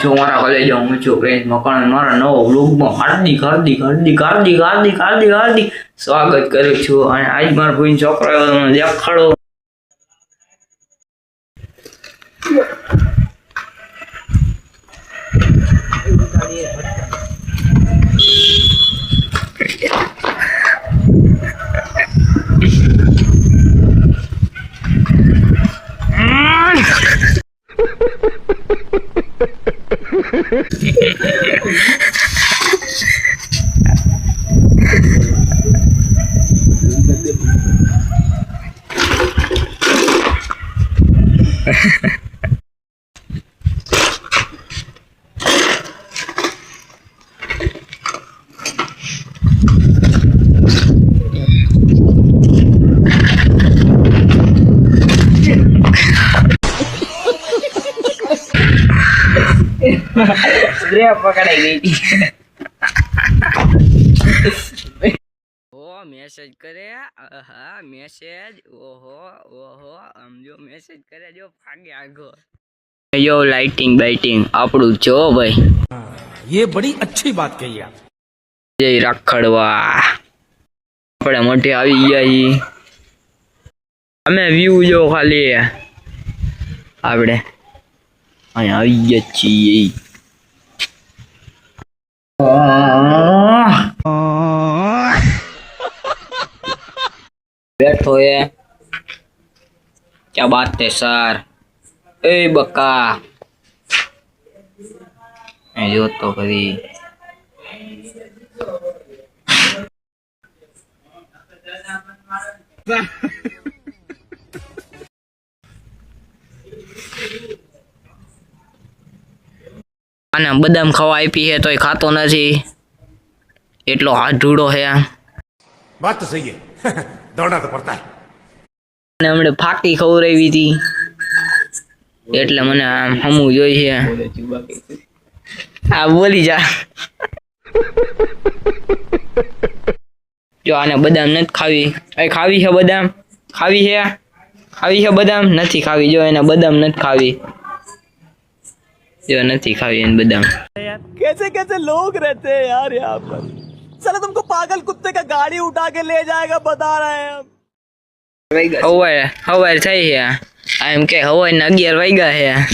જો મારા કોલેજ હું છું પ્રેન્સ મકવાણા મારા નવો વ્લોગમાં હાર્દિક સ્વાગત કરું છું અને આજ મારા ભાઈ છોકરો તમને દેખાડો पकड़ाई गई मैसेज करे मैसेज ओहो हम जो मैसेज करे जो भागे आगो यो लाइटिंग बाइटिंग आपड़ू जो भाई ये बड़ी अच्छी बात कही आप जय रखड़वा अपने मोटे આવી ગયા ઈ અમે વ્યૂ જો ખાલી આપણે અહીં આવી ગયા છીએ बैठो है क्या बात है सर ए बक्का जो तो कभी आने बदाम खावा आपी है तो खातो नहीं एटलो हाथ ढूढ़ो है बात तो सही है दौड़ना तो पड़ता है ने हमने फाकी खवरावी थी એટલે મને આમ હમું જોઈ છે આ બોલી જા જો આને બદામ નથી ખાવી એ ખાવી છે બદામ ખાવી છે બદામ નથી ખાવી જો એને બદામ નથી ખાવી जो नहीं खावी इन बदाम कैसे कैसे लोग रहते हैं यार यहाँ पर चलो तुमको पागल कुत्ते का गाड़ी उठा के ले जाएगा बता रहे हैं हम हवार थई है एम के हवार ने 11 वाग्या है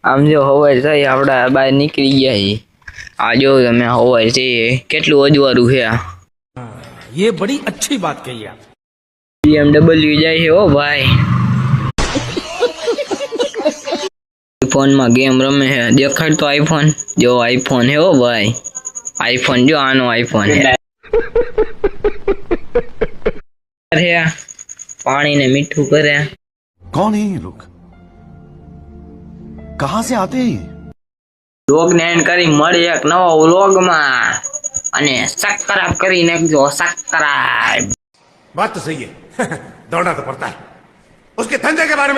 आम जो हवार थई आपड़ा बहार निकली गया है आ जो तमे हवार थी केटलू अजवारू है ये बड़ी अच्छी बात कही आप BMW जाए है ओ भाई आईफोन में गेम रमे है देखाड़ तो आईफोन जो आईफोन है ओ भाई आईफोन जो आनो आईफोन है पानी ने मीठू करे कौन है ये लोग कहां से आते हैं लोग ने एंड करी मળી એક નવો વ્લોગ માં અને સબસ્ક્રાઇબ કરી નાખજો સબસ્ક્રાઇબ बात तो सही है दौड़ना तो पड़ता है उसके धंधे के बारे में